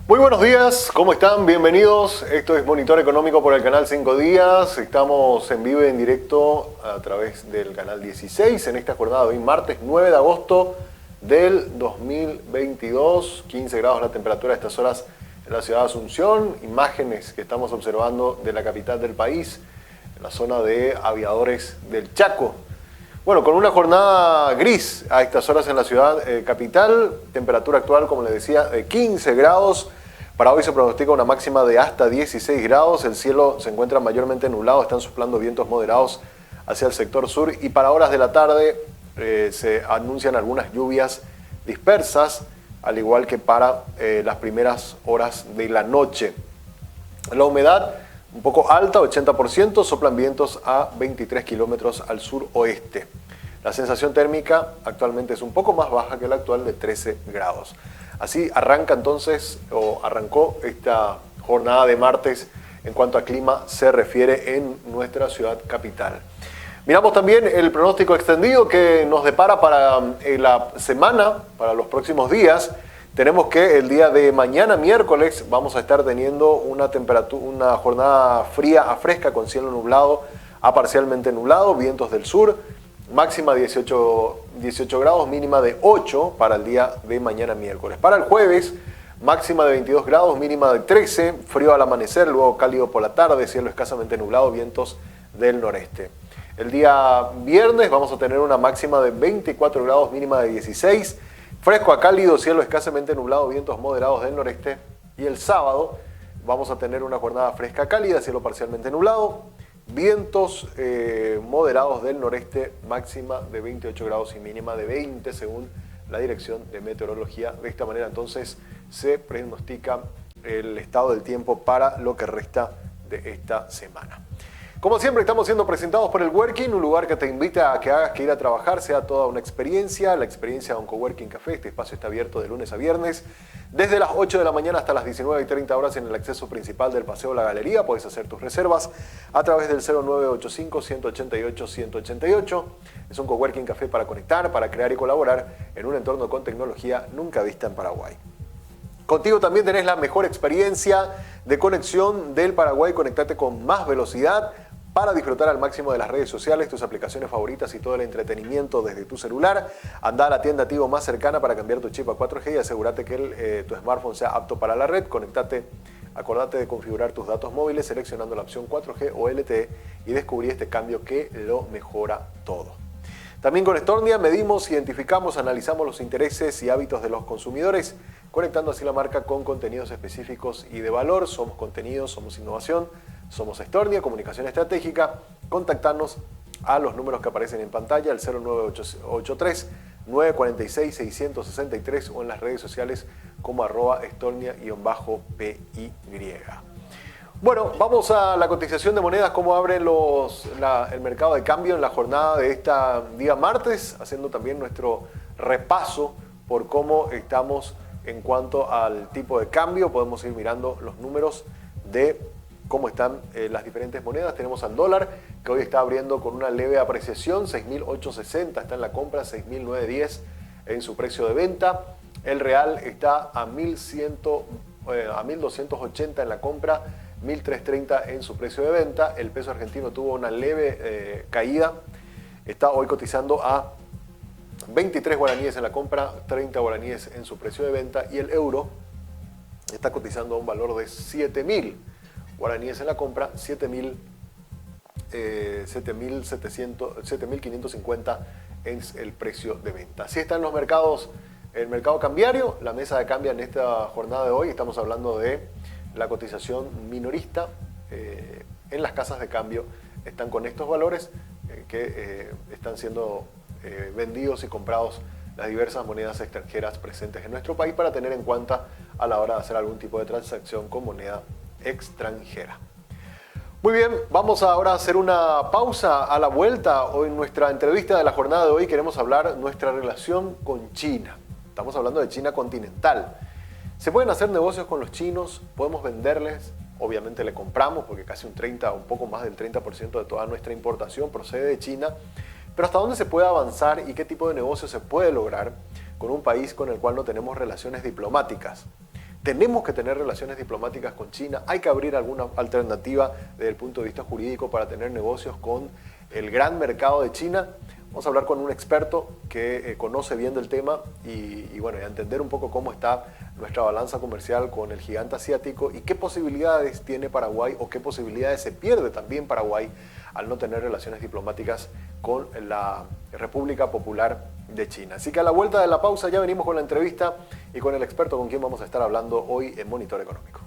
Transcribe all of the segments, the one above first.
Muy buenos días, ¿cómo están? Bienvenidos. Esto es Monitor Económico por el canal 5 Días. Estamos en vivo y en directo a través del canal 16 en esta jornada de hoy, martes 9 de agosto del 2022. 15 grados la temperatura a estas horas en la ciudad de Asunción. Imágenes que estamos observando de la capital del país, en la zona de Aviadores del Chaco. Bueno, con una jornada gris a estas horas en la ciudad capital, temperatura actual, como les decía, de 15 grados. Para hoy se pronostica una máxima de hasta 16 grados. El cielo se encuentra mayormente nublado, están soplando vientos moderados hacia el sector sur y para horas de la tarde se anuncian algunas lluvias dispersas, al igual que para las primeras horas de la noche. La humedad un poco alta, 80%, soplan vientos a 23 kilómetros al suroeste. La sensación térmica actualmente es un poco más baja que la actual de 13 grados. Así arranca entonces, o arrancó esta jornada de martes en cuanto a clima se refiere en nuestra ciudad capital. Miramos también el pronóstico extendido que nos depara para la semana, para los próximos días. Tenemos que el día de mañana, miércoles, vamos a estar teniendo una jornada fría a fresca con cielo nublado a parcialmente nublado, vientos del sur, máxima 18 grados, mínima de 8 para el día de mañana miércoles. Para el jueves, máxima de 22 grados, mínima de 13, frío al amanecer, luego cálido por la tarde, cielo escasamente nublado, vientos del noreste. El día viernes vamos a tener una máxima de 24 grados, mínima de 16, fresco a cálido, cielo escasamente nublado, vientos moderados del noreste. Y el sábado vamos a tener una jornada fresca cálida, cielo parcialmente nublado, vientos moderados del noreste, máxima de 28 grados y mínima de 20 según la Dirección de Meteorología. De esta manera entonces se pronostica el estado del tiempo para lo que resta de esta semana. Como siempre estamos siendo presentados por el Working, un lugar que te invita a que hagas que ir a trabajar sea toda una experiencia. La experiencia de un Coworking Café, este espacio está abierto de lunes a viernes, desde las 8 de la mañana hasta las 19:30 horas en el acceso principal del Paseo La Galería. Puedes hacer tus reservas a través del 0985-188-188. Es un Coworking Café para conectar, para crear y colaborar en un entorno con tecnología nunca vista en Paraguay. Contigo también tenés la mejor experiencia de conexión del Paraguay. Conectate con más velocidad para disfrutar al máximo de las redes sociales, tus aplicaciones favoritas y todo el entretenimiento desde tu celular. Anda a la tienda Tigo más cercana para cambiar tu chip a 4G y asegúrate que tu smartphone sea apto para la red. Acordate de configurar tus datos móviles seleccionando la opción 4G o LTE y descubrí este cambio que lo mejora todo. También con Estornia medimos, identificamos, analizamos los intereses y hábitos de los consumidores, conectando así la marca con contenidos específicos y de valor. Somos contenidos, somos innovación, somos Estornia, comunicación estratégica. Contactarnos a los números que aparecen en pantalla, el 0983-946-663 o en las redes sociales como @estornia_PY. Bueno, vamos a la cotización de monedas, cómo abre el mercado de cambio en la jornada de este día martes, haciendo también nuestro repaso por cómo estamos en cuanto al tipo de cambio. Podemos ir mirando los números de cómo están las diferentes monedas. Tenemos al dólar, que hoy está abriendo con una leve apreciación, 6.860 está en la compra, 6.910 en su precio de venta. El real está a 1.280 en la compra, 1.330 en su precio de venta. El peso argentino tuvo una leve caída, está hoy cotizando a 23 guaraníes en la compra, 30 guaraníes en su precio de venta, y el euro está cotizando a un valor de 7.000 guaraníes en la compra, 7.550 es el precio de venta. Así están los mercados, el mercado cambiario, la mesa de cambio en esta jornada de hoy. Estamos hablando de la cotización minorista en las casas de cambio. Están con estos valores que están siendo vendidos y comprados las diversas monedas extranjeras presentes en nuestro país para tener en cuenta a la hora de hacer algún tipo de transacción con moneda extranjera. Muy bien, vamos ahora a hacer una pausa. A la vuelta, hoy en nuestra entrevista de la jornada de hoy queremos hablar nuestra relación con China. Estamos hablando de China continental. ¿Se pueden hacer negocios con los chinos? ¿Podemos venderles? Obviamente le compramos porque casi un poco más del 30% de toda nuestra importación procede de China. Pero ¿hasta dónde se puede avanzar y qué tipo de negocio se puede lograr con un país con el cual no tenemos relaciones diplomáticas? tenemos que tener relaciones diplomáticas con China, hay que abrir alguna alternativa desde el punto de vista jurídico para tener negocios con el gran mercado de China. Vamos a hablar con un experto que conoce bien del tema y bueno, y a entender un poco cómo está nuestra balanza comercial con el gigante asiático y qué posibilidades tiene Paraguay o qué posibilidades se pierde también Paraguay al no tener relaciones diplomáticas con la República Popular de China. Así que a la vuelta de la pausa ya venimos con la entrevista y con el experto con quien vamos a estar hablando hoy en Monitor Económico.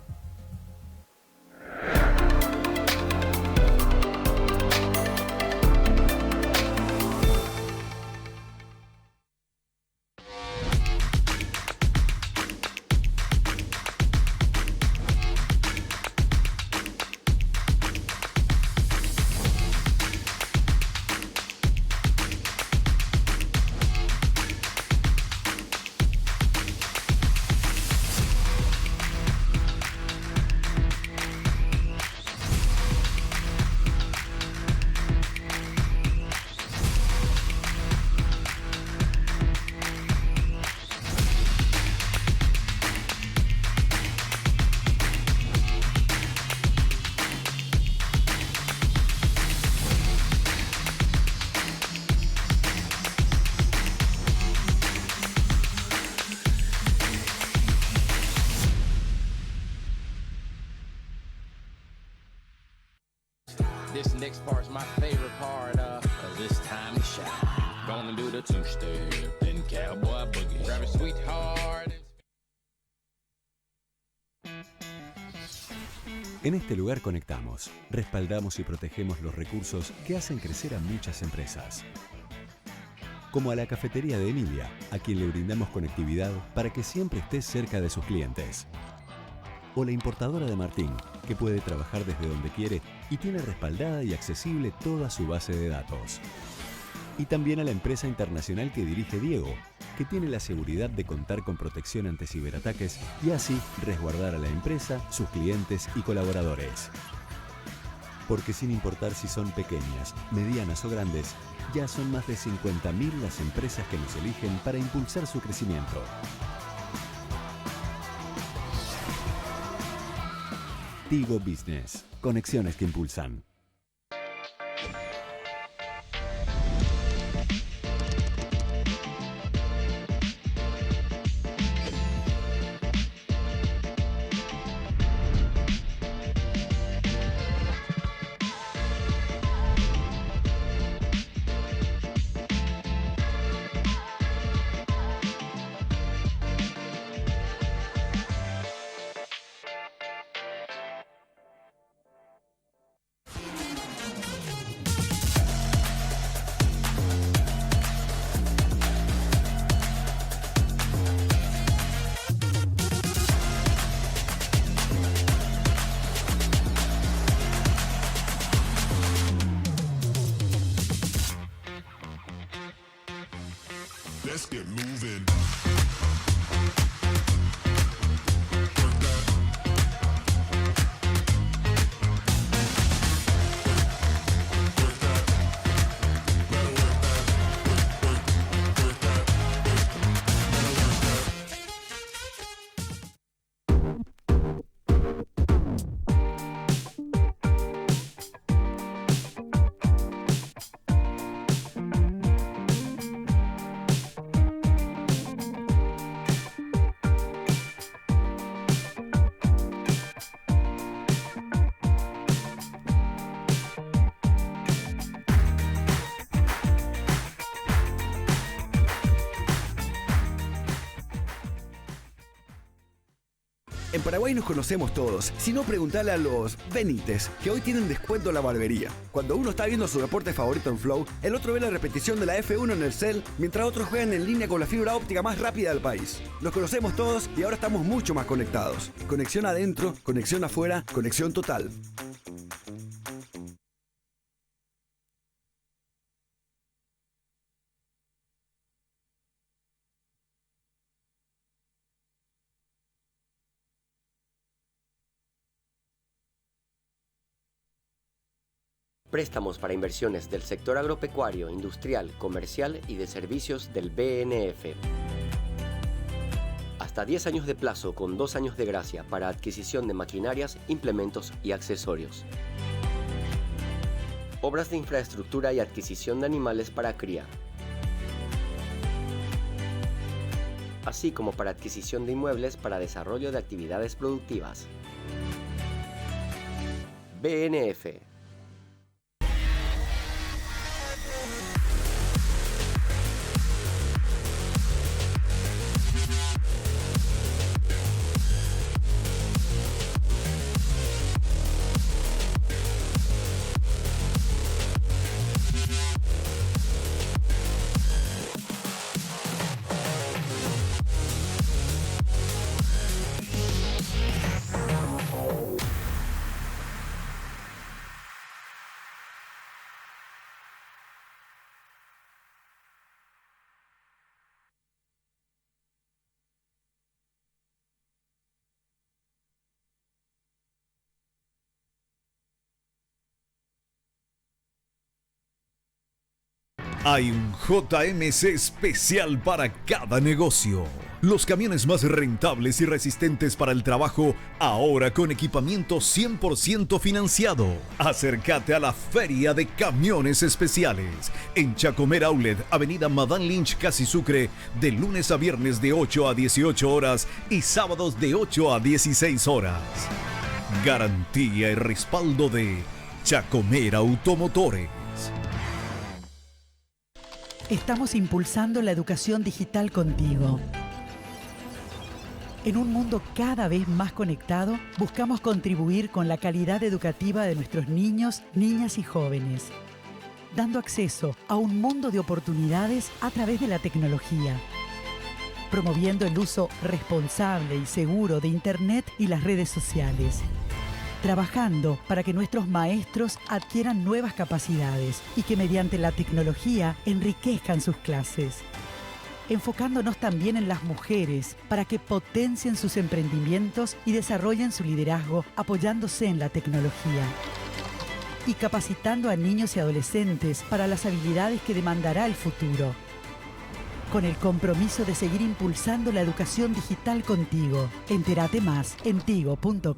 This next part's my favorite part, cause it's time to shine. Gonna do the two-step and cowboy boogie. Grab a sweetheart. En este lugar conectamos, respaldamos y protegemos los recursos que hacen crecer a muchas empresas. Como a la cafetería de Emilia, a quien le brindamos conectividad para que siempre esté cerca de sus clientes. O la importadora de Martín, que puede trabajar desde donde quiere y tiene respaldada y accesible toda su base de datos. Y también a la empresa internacional que dirige Diego, que tiene la seguridad de contar con protección ante ciberataques y así resguardar a la empresa, sus clientes y colaboradores. Porque sin importar si son pequeñas, medianas o grandes, ya son más de 50.000 las empresas que nos eligen para impulsar su crecimiento. Tigo Business. Conexiones que impulsan. Let's get moving. En Paraguay nos conocemos todos. Si no, preguntale a los Benítez, que hoy tienen descuento en la barbería. Cuando uno está viendo su deporte favorito en Flow, el otro ve la repetición de la F1 en el cel, mientras otros juegan en línea con la fibra óptica más rápida del país. Nos conocemos todos y ahora estamos mucho más conectados. Conexión adentro, conexión afuera, conexión total. Préstamos para inversiones del sector agropecuario, industrial, comercial y de servicios del BNF. Hasta Hasta 10 años de plazo con 2 años de gracia para adquisición de maquinarias, implementos y accesorios. Obras de infraestructura y adquisición de animales para cría. Así como para adquisición de inmuebles para desarrollo de actividades productivas. BNF. Hay un JMC especial para cada negocio. Los camiones más rentables y resistentes para el trabajo, ahora con equipamiento 100% financiado. Acércate a la Feria de Camiones Especiales en Chacomer Outlet, Avenida Madame Lynch, Casi Sucre, de lunes a viernes de 8 a 18 horas y sábados de 8 a 16 horas. Garantía y respaldo de Chacomer Automotores. Estamos impulsando la educación digital contigo. En un mundo cada vez más conectado, buscamos contribuir con la calidad educativa de nuestros niños, niñas y jóvenes, dando acceso a un mundo de oportunidades a través de la tecnología, promoviendo el uso responsable y seguro de Internet y las redes sociales, trabajando para que nuestros maestros adquieran nuevas capacidades y que mediante la tecnología enriquezcan sus clases. Enfocándonos también en las mujeres para que potencien sus emprendimientos y desarrollen su liderazgo apoyándose en la tecnología. Y capacitando a niños y adolescentes para las habilidades que demandará el futuro. Con el compromiso de seguir impulsando la educación digital contigo. Entérate más en tigo.com.py.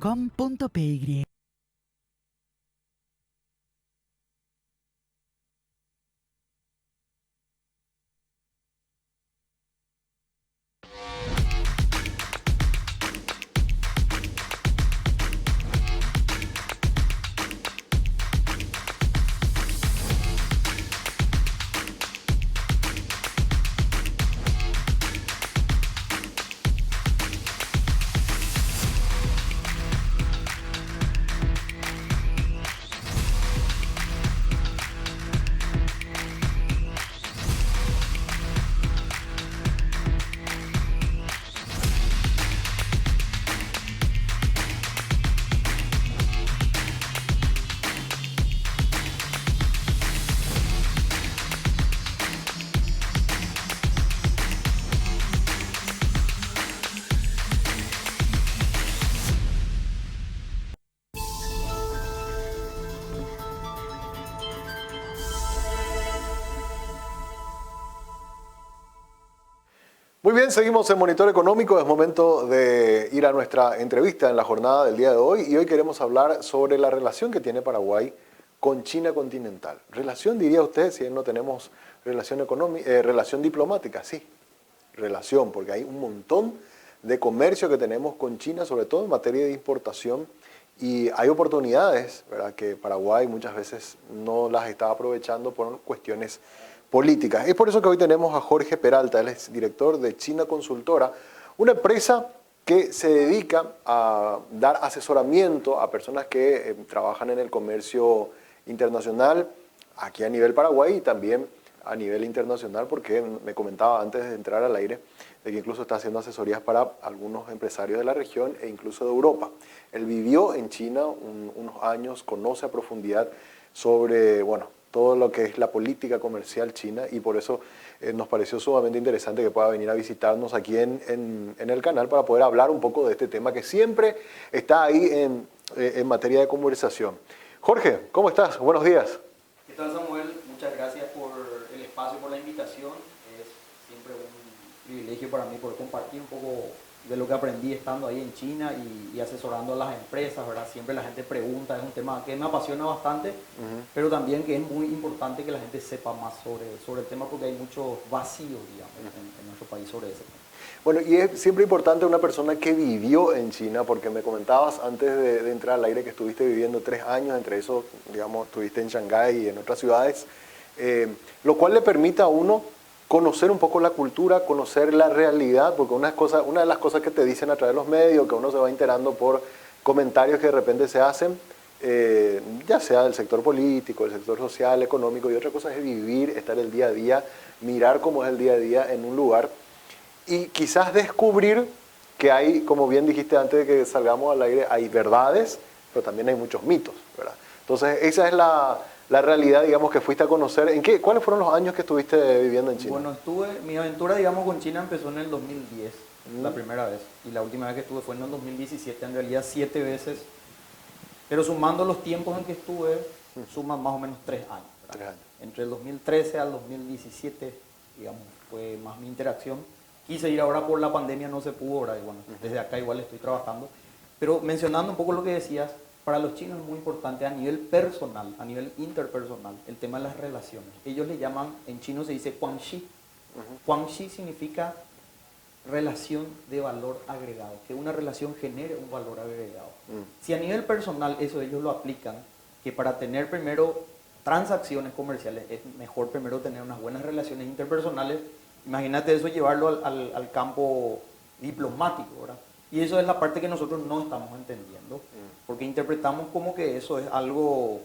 Muy bien, seguimos en Monitor Económico. Es momento de ir a nuestra entrevista en la jornada del día de hoy. Y hoy queremos hablar sobre la relación que tiene Paraguay con China continental. Relación, diría usted, si no tenemos relación relación diplomática. Sí, relación, porque hay un montón de comercio que tenemos con China, sobre todo en materia de importación. Y hay oportunidades, ¿verdad?, que Paraguay muchas veces no las está aprovechando por cuestiones políticas. Es por eso que hoy tenemos a Jorge Peralta, él es director de China Consultora, una empresa que se dedica a dar asesoramiento a personas que trabajan en el comercio internacional, aquí a nivel Paraguay y también a nivel internacional, porque me comentaba antes de entrar al aire de que incluso está haciendo asesorías para algunos empresarios de la región e incluso de Europa. Él vivió en China unos años, conoce a profundidad sobre, todo lo que es la política comercial china, y por eso nos pareció sumamente interesante que pueda venir a visitarnos aquí en el canal para poder hablar un poco de este tema que siempre está ahí en materia de conversación. Jorge, ¿cómo estás? Buenos días. ¿Qué tal, Samuel? Muchas gracias por el espacio, por la invitación. Es siempre un privilegio para mí poder compartir un poco de lo que aprendí estando ahí en China y asesorando a las empresas, ¿verdad? Siempre la gente pregunta, es un tema que me apasiona bastante, pero también que es muy importante que la gente sepa más sobre el tema porque hay mucho vacío, digamos, en nuestro país sobre ese tema. Bueno, y es siempre importante una persona que vivió en China, porque me comentabas antes de entrar al aire que estuviste viviendo 3 años, entre eso, digamos, estuviste en Shanghái y en otras ciudades, lo cual le permite a uno conocer un poco la cultura, conocer la realidad, porque una de las cosas que te dicen a través de los medios, que uno se va enterando por comentarios que de repente se hacen, ya sea del sector político, del sector social, económico, y otra cosa es vivir, estar el día a día, mirar cómo es el día a día en un lugar y quizás descubrir que hay, como bien dijiste antes de que salgamos al aire, hay verdades, pero también hay muchos mitos, ¿verdad? Entonces esa es la realidad, digamos, que fuiste a conocer. ¿Cuáles fueron los años que estuviste viviendo en China? Bueno, mi aventura, digamos, con China empezó en el 2010, la primera vez. Y la última vez que estuve fue en el 2017, en realidad 7 veces. Pero sumando los tiempos en que estuve, suman más o menos 3 años. 3 años. Entre el 2013 al 2017, digamos, fue más mi interacción. Quise ir ahora por la pandemia, no se pudo, ¿verdad? Y bueno, desde acá igual estoy trabajando. Pero mencionando un poco lo que decías, para los chinos es muy importante a nivel personal, a nivel interpersonal, el tema de las relaciones. Ellos le llaman, en chino se dice Guangxi. Guangxi significa relación de valor agregado, que una relación genere un valor agregado. Si a nivel personal eso ellos lo aplican, que para tener primero transacciones comerciales es mejor primero tener unas buenas relaciones interpersonales, imagínate eso llevarlo al campo diplomático, ¿verdad? Y eso es la parte que nosotros no estamos entendiendo, porque interpretamos como que eso es algo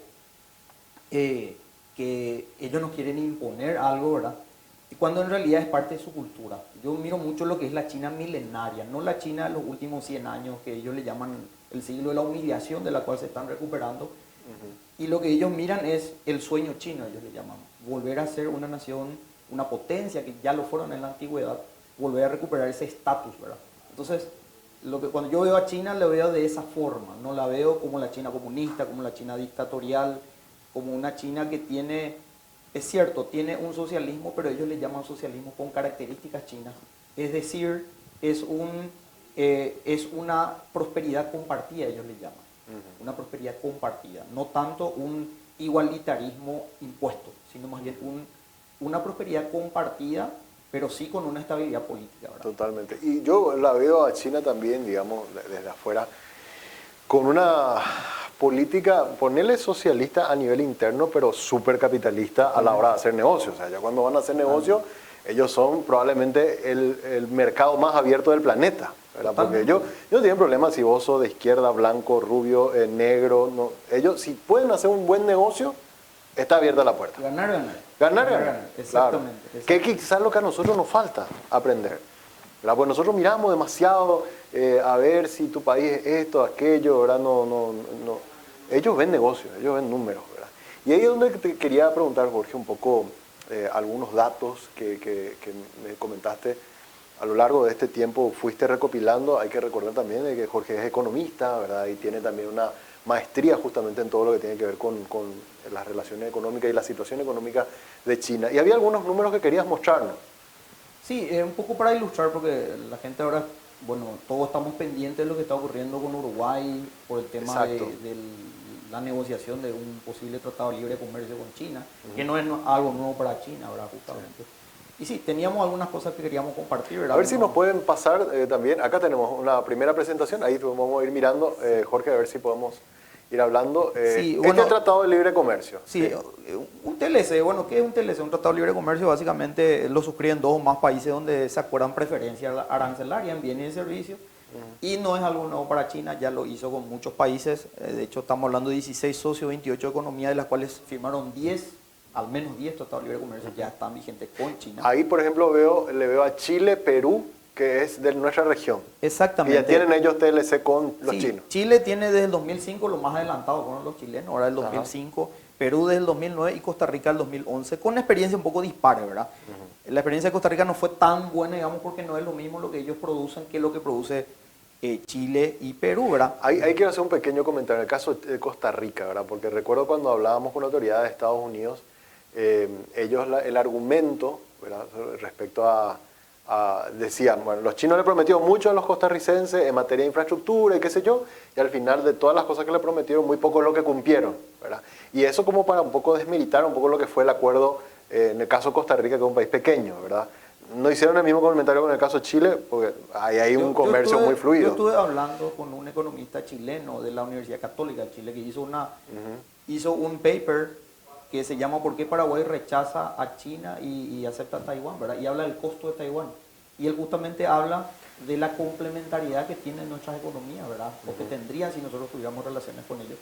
que ellos nos quieren imponer algo, ¿verdad? Y cuando en realidad es parte de su cultura. Yo miro mucho lo que es la China milenaria, no la China de los últimos 100 años, que ellos le llaman el siglo de la humillación, de la cual se están recuperando. Y lo que ellos miran es el sueño chino, ellos le llaman. Volver a ser una nación, una potencia, que ya lo fueron en la antigüedad, volver a recuperar ese estatus, ¿verdad? Entonces, cuando yo veo a China, la veo de esa forma, no la veo como la China comunista, como la China dictatorial, como una China que tiene, es cierto, tiene un socialismo, pero ellos le llaman socialismo con características chinas. Es decir, es una prosperidad compartida, ellos le llaman. Una prosperidad compartida, no tanto un igualitarismo impuesto, sino más bien una prosperidad compartida, pero sí con una estabilidad política, ¿verdad? Totalmente. Y yo la veo a China también, digamos, desde afuera, con una política, ponerle socialista a nivel interno, pero súper capitalista a la hora de hacer negocios. O sea, ya cuando van a hacer negocios, ellos son probablemente el mercado más abierto del planeta, ¿verdad? Porque ellos no tienen problema si vos sos de izquierda, blanco, rubio, negro. No. Ellos, si pueden hacer un buen negocio, está abierta la puerta. Ganar, ganar. Ganar, ganar. Exactamente. Claro. Que quizás lo que a nosotros nos falta aprender. ¿Verdad? Pues nosotros miramos demasiado a ver si tu país es esto, aquello, ¿verdad? No. Ellos ven negocios, ellos ven números, ¿verdad? Y ahí es donde te quería preguntar, Jorge, un poco algunos datos que me comentaste a lo largo de este tiempo fuiste recopilando. Hay que recordar también de que Jorge es economista, ¿verdad? Y tiene también una maestría justamente en todo lo que tiene que ver con las relaciones económicas y la situación económica de China. Y había algunos números que querías mostrarnos. Sí, un poco para ilustrar, porque la gente ahora, bueno, todos estamos pendientes de lo que está ocurriendo con Uruguay por el tema de la negociación de un posible tratado de libre comercio con China, que no es algo nuevo para China, ¿verdad? Justamente. Y sí, teníamos algunas cosas que queríamos compartir, ¿verdad? A ver si nos pueden pasar también. Acá tenemos una primera presentación, ahí vamos a ir mirando, Jorge, a ver si podemos ir hablando. Sí, bueno, este Tratado de Libre Comercio. Sí, un TLC, bueno, ¿qué es un TLC? Un Tratado de Libre Comercio básicamente lo suscriben 2 o más países donde se acuerdan preferencias arancelaria en bienes y servicios. Y no es algo nuevo para China, ya lo hizo con muchos países. De hecho, estamos hablando de 16 socios, 28 economías, de las cuales firmaron 10, al menos 10 tratados de libre comercio ya están vigentes con China. Ahí, por ejemplo, le veo a Chile, Perú, que es de nuestra región. Exactamente. Y ya tienen ellos TLC con los chinos. Chile tiene desde el 2005 lo más adelantado con los chilenos, ahora el 2005, Perú desde el 2009 y Costa Rica el 2011, con experiencia un poco dispar, ¿verdad? La experiencia de Costa Rica no fue tan buena, digamos, porque no es lo mismo lo que ellos producen que lo que produce Chile y Perú, ¿verdad? Ahí quiero hacer un pequeño comentario en el caso de Costa Rica, ¿verdad? Porque recuerdo cuando hablábamos con la autoridad de Estados Unidos, ellos el argumento, ¿verdad? Respecto a decían, bueno, los chinos le prometieron mucho a los costarricenses en materia de infraestructura y qué sé yo, y al final de todas las cosas que le prometieron, muy poco es lo que cumplieron, ¿verdad? Y eso como para un poco desmilitar un poco lo que fue el acuerdo en el caso de Costa Rica, que es un país pequeño, ¿verdad? No hicieron el mismo comentario con el caso de Chile, porque ahí hay un comercio muy fluido. Yo estuve hablando con un economista chileno de la Universidad Católica de Chile que hizo un paper que se llama ¿Por qué Paraguay rechaza a China y acepta a Taiwán?, ¿verdad? Y habla del costo de Taiwán. Y él justamente habla de la complementariedad que tienen nuestras economías, ¿verdad? Lo que tendría si nosotros tuviéramos relaciones con ellos.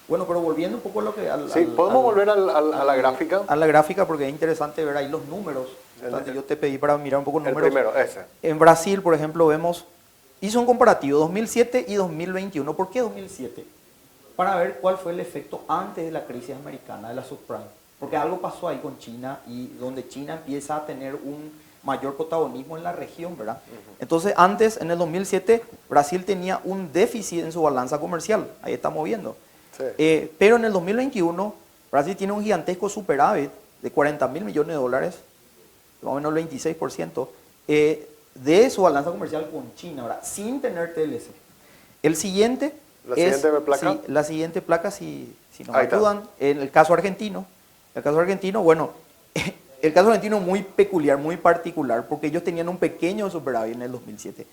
Bueno, pero volviendo un poco a lo que... ¿podemos volver a la gráfica? A la gráfica, porque es interesante ver ahí los números. Entonces, yo te pedí para mirar un poco los números. El primero, ese. En Brasil, por ejemplo, hizo un comparativo 2007 y 2021. ¿Por qué 2007? Para ver cuál fue el efecto antes de la crisis americana, de la subprime. Porque algo pasó ahí con China y donde China empieza a tener un mayor protagonismo en la región, ¿verdad? Entonces, antes, en el 2007, Brasil tenía un déficit en su balanza comercial. Ahí estamos viendo. Sí. Pero en el 2021, Brasil tiene un gigantesco superávit de 40.000 millones de dólares, más o menos el 26%, de su balanza comercial con China, ¿verdad? Sin tener TLC. El siguiente... ¿La siguiente placa? Sí, la siguiente placa, si nos ayudan, en el caso argentino. El caso argentino, bueno, el caso argentino es muy peculiar, muy particular, porque ellos tenían un pequeño superávit en el 2007.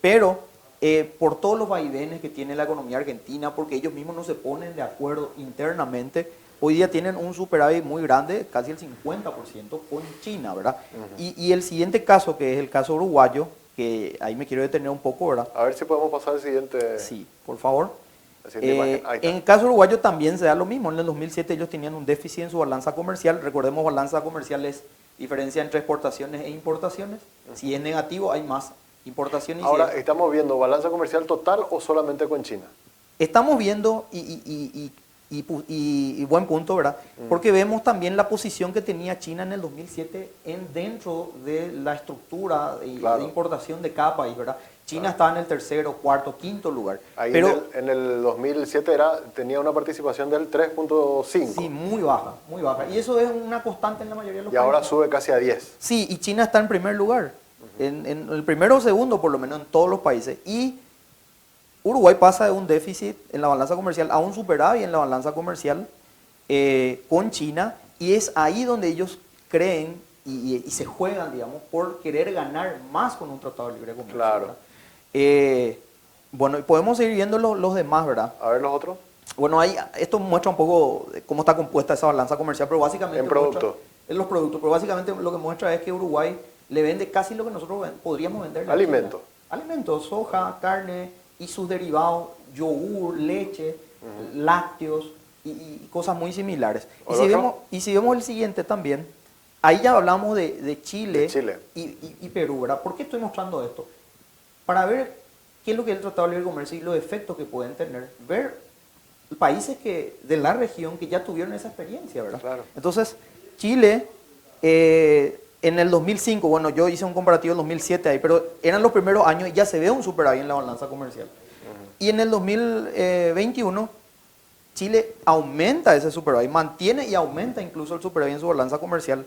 Pero por todos los vaivenes que tiene la economía argentina, porque ellos mismos no se ponen de acuerdo internamente, hoy día tienen un superávit muy grande, casi el 50% con China, ¿verdad? Y el siguiente caso, que es el caso uruguayo, que ahí me quiero detener un poco, ¿verdad? A ver si podemos pasar al siguiente. Sí, por favor. En el caso uruguayo también se da lo mismo. En el 2007 ellos tenían un déficit en su balanza comercial. Recordemos, balanza comercial es diferencia entre exportaciones e importaciones. Si es negativo, hay más importaciones. Ahora, ¿estamos viendo balanza comercial total o solamente con China? Estamos viendo, y buen punto, ¿verdad? Porque vemos también la posición que tenía China en el 2007 dentro de la estructura de importación de cada país, ¿verdad? China estaba en el tercero, cuarto, quinto lugar. Ahí pero en el 2007 tenía una participación del 3.5. Sí, muy baja, muy baja. Y eso es una constante en la mayoría de los países. Y ahora sube casi a 10. Sí, y China está en primer lugar. En el primero o segundo, por lo menos, en todos los países. Y Uruguay pasa de un déficit en la balanza comercial a un superávit en la balanza comercial con China, y es ahí donde ellos creen y se juegan, digamos, por querer ganar más con un tratado de libre comercio. Claro. Bueno, y podemos seguir viendo los demás, ¿verdad? A ver los otros. Bueno, esto muestra un poco cómo está compuesta esa balanza comercial, pero básicamente... En productos. En los productos, pero básicamente lo que muestra es que Uruguay le vende casi lo que nosotros podríamos vender. Alimentos. Alimentos, soja, carne y sus derivados, yogur, leche, lácteos y cosas muy similares. Y si vemos el siguiente también, ahí ya hablamos de Chile, y Perú, ¿verdad? ¿Por qué estoy mostrando esto? Para ver qué es lo que es el Tratado de Libre Comercio y los efectos que pueden tener. Ver países de la región que ya tuvieron esa experiencia, ¿verdad? Claro. Entonces, Chile, en el 2005, bueno, yo hice un comparativo en 2007 ahí, pero eran los primeros años y ya se ve un superávit en la balanza comercial. Y en el 2021, Chile aumenta ese superávit, mantiene y aumenta incluso el superávit en su balanza comercial.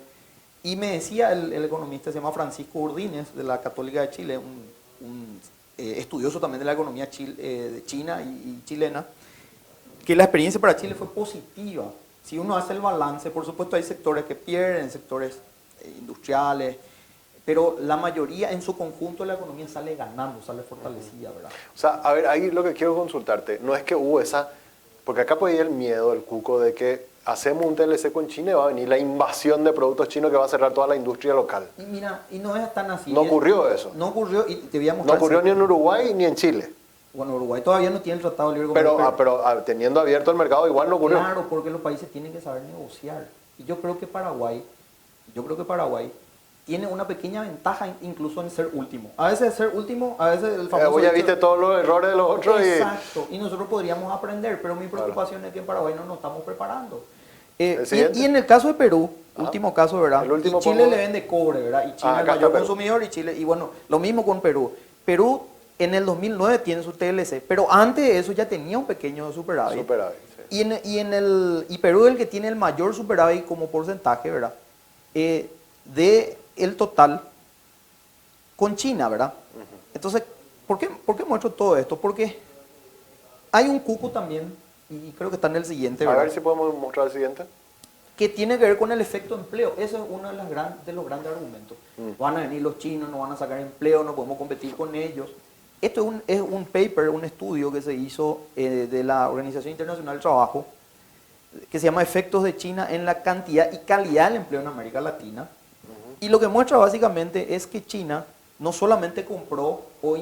Y me decía el economista, se llama Francisco Urdínez, de la Católica de Chile, un estudioso también de la economía de China y chilena, que la experiencia para Chile fue positiva. Si uno hace el balance, por supuesto hay sectores que pierden, sectores industriales, pero la mayoría en su conjunto de la economía sale ganando, sale fortalecida, ¿verdad? O sea, a ver, ahí lo que quiero consultarte, no es que hubo esa, porque acá podía el miedo, el cuco de que hacemos un TLC con China y va a venir la invasión de productos chinos que va a cerrar toda la industria local. Y mira, y no es tan así. No ocurrió eso. No ocurrió, y te voy a mostrar. No ocurrió ni en Uruguay ni en Chile. Bueno, Uruguay todavía no tiene el Tratado de Libre Comercio. Pero teniendo abierto el mercado igual no ocurrió. Claro, porque los países tienen que saber negociar. Y yo creo que Paraguay tiene una pequeña ventaja incluso en ser último. A veces ser último, a veces el famoso... Vos ya viste todos los errores de los otros. Exacto, y nosotros podríamos aprender, pero mi preocupación es que en Paraguay no nos estamos preparando. Y en el caso de Perú, último caso, ¿verdad? Y Chile le vende cobre, ¿verdad? Y China es el mayor consumidor, y Chile, y bueno, lo mismo con Perú. Perú en el 2009 tiene su TLC, pero antes de eso ya tenía un pequeño superávit. Sí. Y Perú es el que tiene el mayor superávit como porcentaje, ¿verdad? De el total con China, ¿verdad? Entonces, ¿por qué muestro todo esto? Porque hay un cuco también, y creo que está en el siguiente, A ¿verdad? ver si podemos mostrar el siguiente. Que tiene que ver con el efecto empleo. Ese es uno de, de los grandes argumentos. Van a venir los chinos, no van a sacar empleo, no podemos competir con ellos. Esto es un paper, un estudio que se hizo de la Organización Internacional del Trabajo, que se llama Efectos de China en la cantidad y calidad del empleo en América Latina. Y lo que muestra básicamente es que China no solamente compró o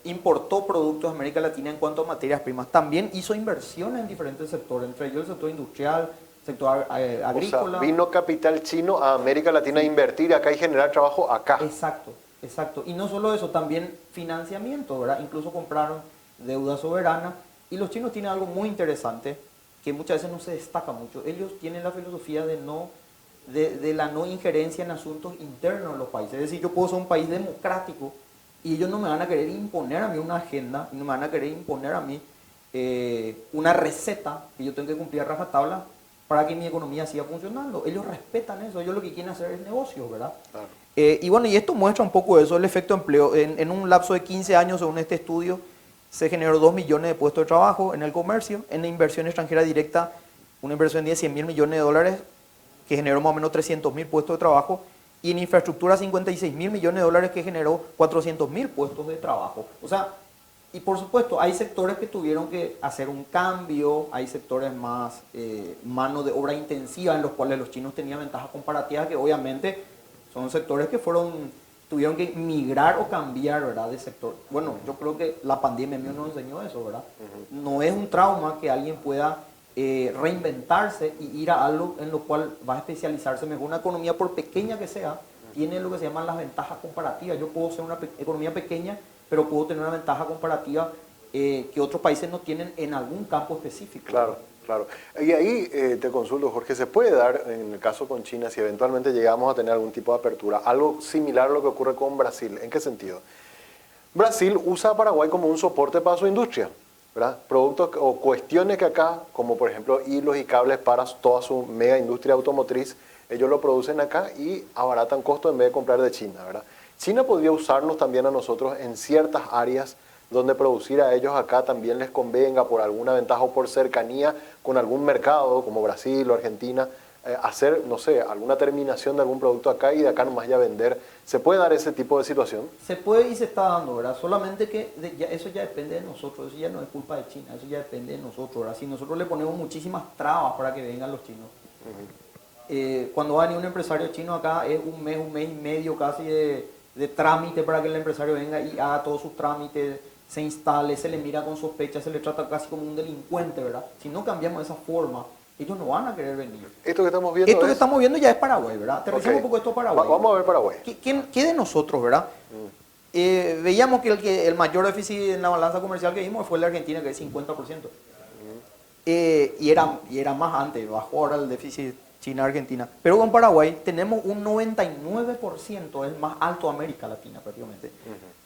importó productos de América Latina en cuanto a materias primas, también hizo inversiones en diferentes sectores, entre ellos el sector industrial, sector agrícola. O sea, vino capital chino a América Latina a invertir acá y generar trabajo acá. Exacto, exacto. Y no solo eso, también financiamiento, ¿verdad? Incluso compraron deuda soberana. Y los chinos tienen algo muy interesante que muchas veces no se destaca mucho. Ellos tienen la filosofía de la no injerencia en asuntos internos de los países. Es decir, yo puedo ser un país democrático y ellos no me van a querer imponer a mí una agenda, no me van a querer imponer a mí una receta que yo tengo que cumplir a rajatabla para que mi economía siga funcionando. Ellos respetan eso, ellos lo que quieren hacer es negocio, ¿verdad? Claro. Y bueno, y esto muestra un poco eso, el efecto empleo. En un lapso de 15 años, según este estudio, se generó 2 millones de puestos de trabajo en el comercio, en la inversión extranjera directa, una inversión de 100 mil millones de dólares, que generó más o menos 300 mil puestos de trabajo, y en infraestructura 56 mil millones de dólares, que generó 400 mil puestos de trabajo. O sea, y por supuesto, hay sectores que tuvieron que hacer un cambio, hay sectores más mano de obra intensiva, en los cuales los chinos tenían ventajas comparativas, que obviamente son sectores que tuvieron que migrar o cambiar, ¿verdad?, de sector. Bueno, yo creo que la pandemia mío nos enseñó eso, ¿verdad? No es un trauma que alguien pueda reinventarse y ir a algo en lo cual va a especializarse mejor. Una economía, por pequeña que sea, tiene lo que se llaman las ventajas comparativas. Yo puedo ser una economía pequeña, pero puedo tener una ventaja comparativa que otros países no tienen en algún campo específico. Claro, claro. Y ahí te consulto, Jorge, ¿se puede dar, en el caso con China, si eventualmente llegamos a tener algún tipo de apertura, algo similar a lo que ocurre con Brasil? ¿En qué sentido? Brasil usa a Paraguay como un soporte para su industria, ¿verdad? Productos o cuestiones que acá, como por ejemplo hilos y cables para toda su mega industria automotriz, ellos lo producen acá y abaratan costos en vez de comprar de China, ¿verdad? China podría usarnos también a nosotros en ciertas áreas donde producir a ellos acá también les convenga por alguna ventaja o por cercanía con algún mercado como Brasil o Argentina, hacer, no sé, alguna terminación de algún producto acá y de acá nomás ya vender. ¿Se puede dar ese tipo de situación? Se puede y se está dando, ¿verdad? Solamente que eso ya depende de nosotros, eso ya no es culpa de China, eso ya depende de nosotros, ¿verdad? Si nosotros le ponemos muchísimas trabas para que vengan los chinos, cuando va a venir un empresario chino acá es un mes y medio casi de trámite para que el empresario venga y haga todos sus trámites, se instale, se le mira con sospecha, se le trata casi como un delincuente, ¿verdad? Si no cambiamos esa forma, ellos no van a querer venir. Esto que estamos viendo que estamos viendo ya es Paraguay, ¿verdad? Aterrizamos un poco esto a Paraguay. Vamos a ver Paraguay. ¿Qué de nosotros, verdad? Veíamos que el mayor déficit en la balanza comercial que vimos fue el de Argentina, que es 50%. Y era más antes, bajó ahora el déficit China-Argentina. Pero con Paraguay tenemos un 99%, es más alto de América Latina prácticamente,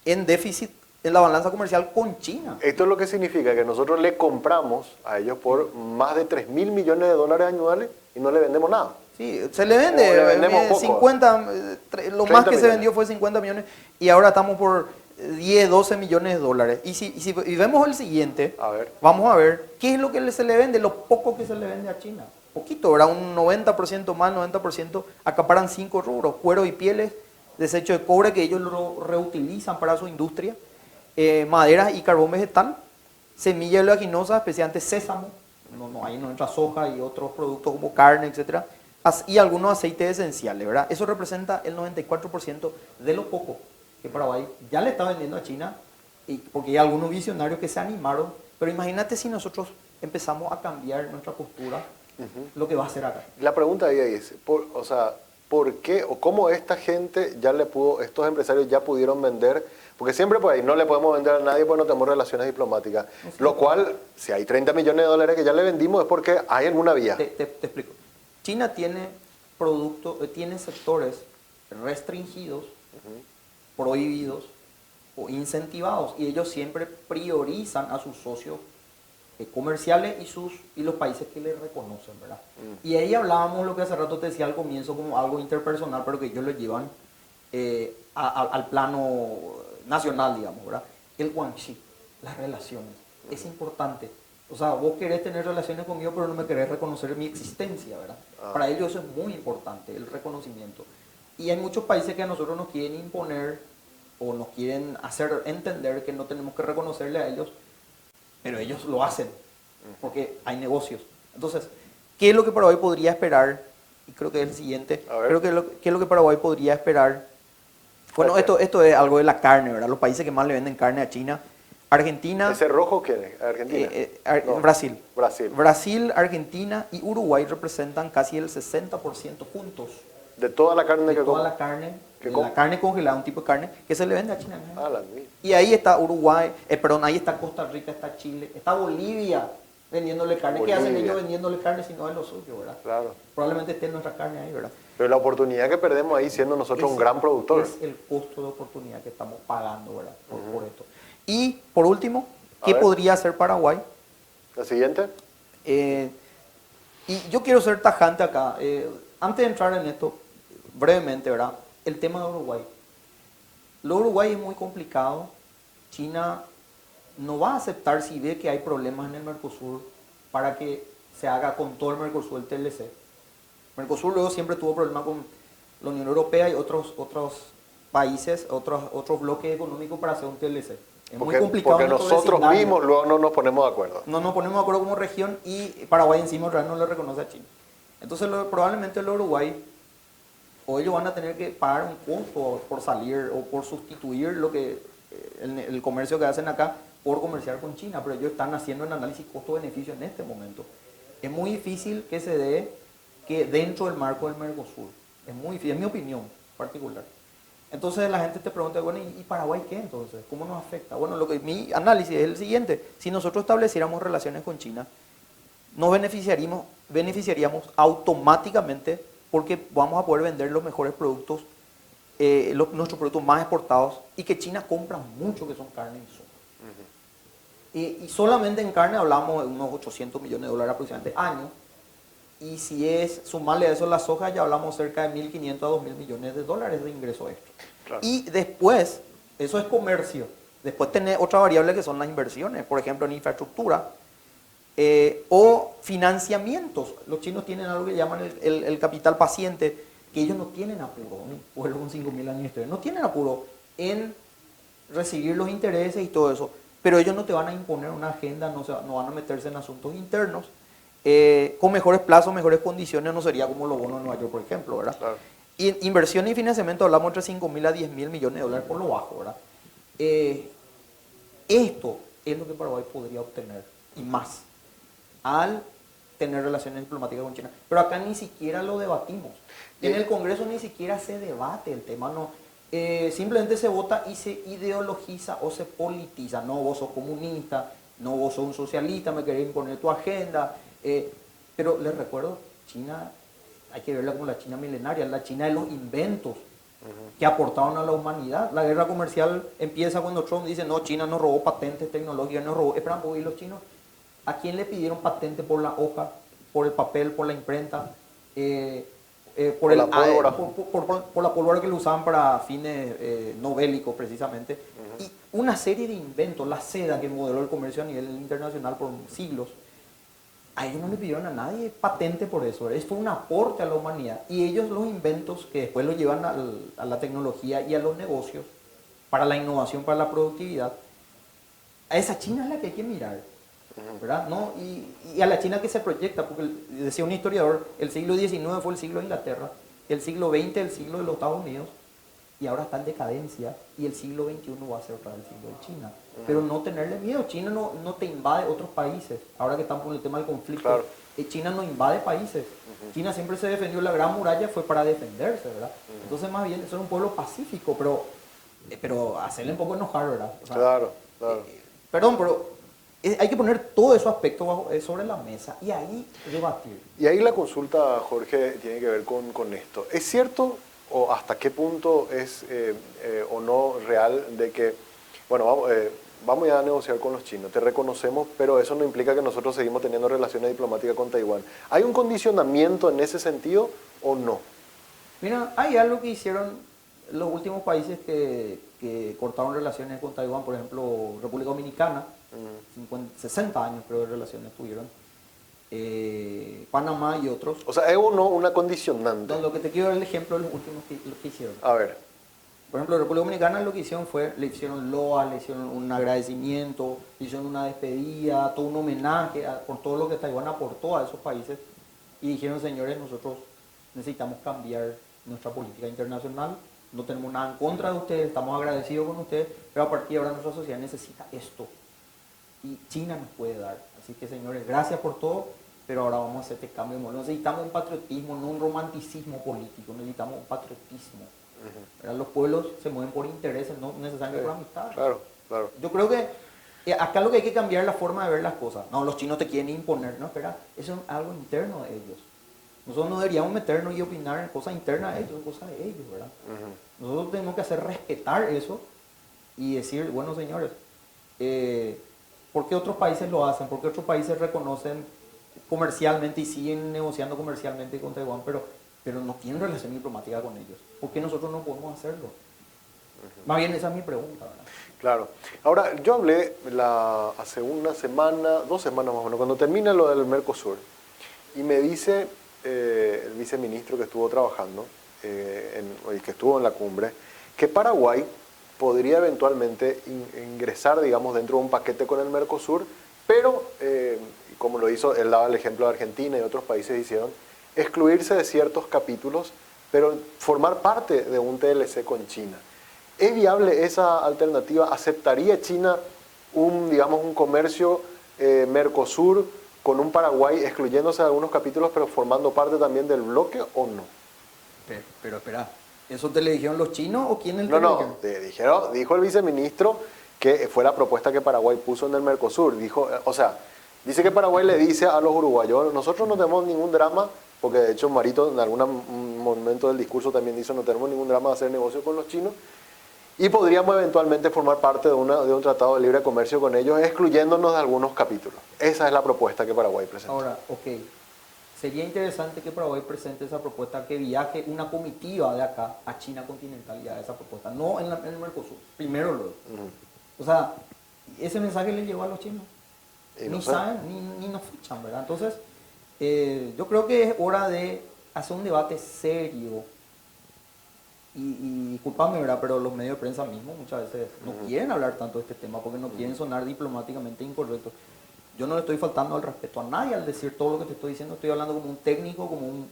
en déficit en la balanza comercial con China. Esto es lo que significa que nosotros le compramos a ellos por más de 3 mil millones de dólares anuales y no le vendemos nada. Sí, se le vende 50, lo más que millones. Se vendió fue 50 millones y ahora estamos por 10, 12 millones de dólares. Y vemos el siguiente, vamos a ver qué es lo que se le vende, lo poco que se le vende a China. Poquito, ¿verdad? Un 90% más, 90%, acaparan 5 rubros, cuero y pieles, desecho de cobre que ellos lo reutilizan para su industria, maderas y carbón vegetal, semilla oleaginosa, especialmente sésamo, ahí no entra soja y otros productos como carne, etc. Y algunos aceites esenciales, ¿verdad? Eso representa el 94% de lo poco que Paraguay ya le está vendiendo a China, porque hay algunos visionarios que se animaron, pero imagínate si nosotros empezamos a cambiar nuestra postura, lo que va a hacer acá. La pregunta ahí es, ¿por qué o cómo esta gente estos empresarios ya pudieron vender? Porque siempre pues ahí no le podemos vender a nadie porque no tenemos relaciones diplomáticas. Sí. Lo cual, si hay 30 millones de dólares que ya le vendimos es porque hay alguna vía. Te explico. China tiene tiene sectores restringidos, prohibidos o incentivados y ellos siempre priorizan a sus socios comerciales y los países que les reconocen, ¿verdad? Y ahí hablábamos lo que hace rato te decía al comienzo como algo interpersonal, pero que ellos lo llevan al plano nacional, digamos, ¿verdad? El guanxi, las relaciones, es importante. O sea, vos querés tener relaciones conmigo, pero no me querés reconocer mi existencia, ¿verdad? Para ellos eso es muy importante, el reconocimiento. Y hay muchos países que a nosotros nos quieren imponer o nos quieren hacer entender que no tenemos que reconocerle a ellos, pero ellos lo hacen, porque hay negocios. Entonces, ¿qué es lo que Paraguay podría esperar? Y creo que es el siguiente. Creo que ¿qué es lo que Paraguay podría esperar? Bueno, esto es algo de la carne, ¿verdad? Los países que más le venden carne a China. Argentina. ¿Ese rojo quién es? ¿Argentina? No. Brasil. Brasil. Brasil, Argentina y Uruguay representan casi el 60% juntos. De toda la carne que toda la carne, la carne congelada, un tipo de carne que se le vende a China. Y ahí está Uruguay, ahí está Costa Rica, está Chile, está Bolivia vendiéndole carne. ¿Qué hacen ellos vendiéndole carne si no es lo suyo, verdad? Claro. Probablemente esté nuestra carne ahí, ¿verdad? Pero la oportunidad que perdemos ahí siendo nosotros un gran productor. Es el costo de oportunidad que estamos pagando, ¿verdad? Por esto. Y por último, ¿qué podría hacer Paraguay? ¿La siguiente? Y yo quiero ser tajante acá. Antes de entrar en esto, brevemente, ¿verdad? El tema de Uruguay. Lo de Uruguay es muy complicado. China no va a aceptar si ve que hay problemas en el Mercosur para que se haga con todo el Mercosur el TLC. Mercosur luego siempre tuvo problemas con la Unión Europea y otros países, otros bloques económicos para hacer un TLC. Es muy complicado. Porque nosotros mismos luego no nos ponemos de acuerdo. No nos ponemos de acuerdo como región y Paraguay encima no le reconoce a China. Entonces probablemente el Uruguay o ellos van a tener que pagar un costo por salir o por sustituir lo que el comercio que hacen acá por comerciar con China, pero ellos están haciendo un análisis costo-beneficio en este momento. Es muy difícil que se dé que dentro del marco del Mercosur. Es muy difícil, es mi opinión particular. Entonces la gente te pregunta, bueno, ¿y Paraguay qué entonces? ¿Cómo nos afecta? Bueno, mi análisis es el siguiente. Si nosotros estableciéramos relaciones con China, nos beneficiaríamos automáticamente porque vamos a poder vender los mejores productos, nuestros productos más exportados y que China compra mucho, que son carne y soja. Y solamente en carne hablamos de unos 800 millones de dólares aproximadamente año. Y si es sumarle a eso la soja, ya hablamos cerca de 1.500 a 2.000 millones de dólares de ingreso extra. Claro. Y después, eso es comercio. Después tenés otra variable que son las inversiones, por ejemplo en infraestructura o financiamientos. Los chinos tienen algo que llaman el capital paciente, que ellos no tienen apuro, un pueblo con 5.000 años de historia, no tienen apuro en recibir los intereses y todo eso, pero ellos no te van a imponer una agenda, no van a meterse en asuntos internos. Con mejores plazos, mejores condiciones, no sería como los bonos de Nueva York, por ejemplo, ¿verdad? Claro. Y en inversión y financiamiento hablamos entre 5.000 a 10.000 millones de dólares por lo bajo, ¿verdad? Esto es lo que Paraguay podría obtener y más al tener relaciones diplomáticas con China. Pero acá ni siquiera lo debatimos. En el Congreso ni siquiera se debate el tema, no. Simplemente se vota y se ideologiza o se politiza. No, vos sos comunista, no, vos sos un socialista, me querés imponer tu agenda. Pero les recuerdo, China, hay que verla como la China milenaria, la China de los inventos que aportaron a la humanidad. La guerra comercial empieza cuando Trump dice, no, China nos robó patentes tecnológicas, nos robó. Esperan, ¿y los chinos? ¿A quién le pidieron patente por la hoja, por el papel, por la imprenta, por la pólvora? Por la pólvora que lo usaban para fines no bélicos precisamente. Y una serie de inventos, la seda que modeló el comercio a nivel internacional por siglos. A ellos no le pidieron a nadie patente por eso. Esto fue un aporte a la humanidad. Y ellos los inventos que después los llevan a la tecnología y a los negocios, para la innovación, para la productividad, a esa China es la que hay que mirar, ¿verdad? ¿No? Y a la China que se proyecta, porque decía un historiador, el siglo XIX fue el siglo de Inglaterra, el siglo XX el siglo de los Estados Unidos, y ahora está en decadencia, y el siglo XXI va a ser otra vez el siglo de China. Pero no tenerle miedo, China no te invade otros países, ahora que están por el tema del conflicto. Claro. China no invade países. China siempre se defendió, la Gran Muralla fue para defenderse, ¿verdad? Entonces más bien, eso es un pueblo pacífico, pero hacerle un poco enojar, ¿verdad? O sea, claro. Pero hay que poner todo esos aspectos sobre la mesa y ahí debatir. Y ahí la consulta, Jorge, tiene que ver con esto. ¿Es cierto o hasta qué punto es o no real de que, bueno, vamos ya a negociar con los chinos, te reconocemos, pero eso no implica que nosotros seguimos teniendo relaciones diplomáticas con Taiwán? ¿Hay un condicionamiento en ese sentido o no? Mira, hay algo que hicieron los últimos países que cortaron relaciones con Taiwán, por ejemplo, República Dominicana, 60 años creo de relaciones tuvieron, Panamá y otros. O sea, es una condicionante. Lo que te quiero dar el ejemplo de los últimos que hicieron. A ver. Por ejemplo, República Dominicana lo que hicieron fue, le hicieron loas, le hicieron un agradecimiento, le hicieron una despedida, todo un homenaje por todo lo que Taiwán aportó a esos países y dijeron, señores, nosotros necesitamos cambiar nuestra política internacional, no tenemos nada en contra de ustedes, estamos agradecidos con ustedes, pero a partir de ahora nuestra sociedad necesita esto y China nos puede dar. Así que, señores, gracias por todo, pero ahora vamos a hacer este cambio de modelo. Necesitamos un patriotismo, no un romanticismo político, necesitamos un patriotismo. Los pueblos se mueven por intereses, no necesariamente por amistad. Claro, claro. Yo creo que acá lo que hay que cambiar es la forma de ver las cosas. No, los chinos te quieren imponer. No, espera, eso es algo interno de ellos. Nosotros no deberíamos meternos y opinar en cosas internas de ellos, cosas de ellos, ¿verdad? Nosotros tenemos que hacer respetar eso y decir, bueno, señores, ¿por qué otros países lo hacen? ¿Por qué otros países reconocen comercialmente y siguen negociando comercialmente con Taiwán, pero no tienen relación diplomática con ellos? ¿Por qué nosotros no podemos hacerlo? Más bien esa es mi pregunta, ¿verdad? Claro. Ahora, yo hablé hace una semana, 2 semanas más o menos, cuando termina lo del Mercosur, y me dice el viceministro que estuvo trabajando, que estuvo en la cumbre, que Paraguay podría eventualmente ingresar, digamos, dentro de un paquete con el Mercosur, pero, como lo hizo, él daba el ejemplo de Argentina y otros países hicieron, excluirse de ciertos capítulos, pero formar parte de un TLC con China. ¿Es viable esa alternativa? ¿Aceptaría China un comercio Mercosur con un Paraguay excluyéndose de algunos capítulos, pero formando parte también del bloque o no? Pero espera, ¿eso te le dijeron los chinos o quién No, dijo el viceministro que fue la propuesta que Paraguay puso en el Mercosur. Dice que Paraguay le dice a los uruguayos, nosotros no tenemos ningún drama, porque de hecho Marito en algún momento del discurso también dice, no tenemos ningún drama de hacer negocio con los chinos, y podríamos eventualmente formar parte de un tratado de libre comercio con ellos, excluyéndonos de algunos capítulos. Esa es la propuesta que Paraguay presenta. Ahora, ok, sería interesante que Paraguay presente esa propuesta, que viaje una comitiva de acá a China continental y a esa propuesta, no en el Mercosur, primero luego. O sea, ese mensaje le llegó a los chinos. Ni saben, ni nos fichan, ¿verdad? Entonces, yo creo que es hora de hacer un debate serio. Y disculpame, ¿verdad? Pero los medios de prensa mismos muchas veces no quieren hablar tanto de este tema porque no quieren sonar diplomáticamente incorrectos. Yo no le estoy faltando al respeto a nadie al decir todo lo que te estoy diciendo. Estoy hablando como un técnico, como un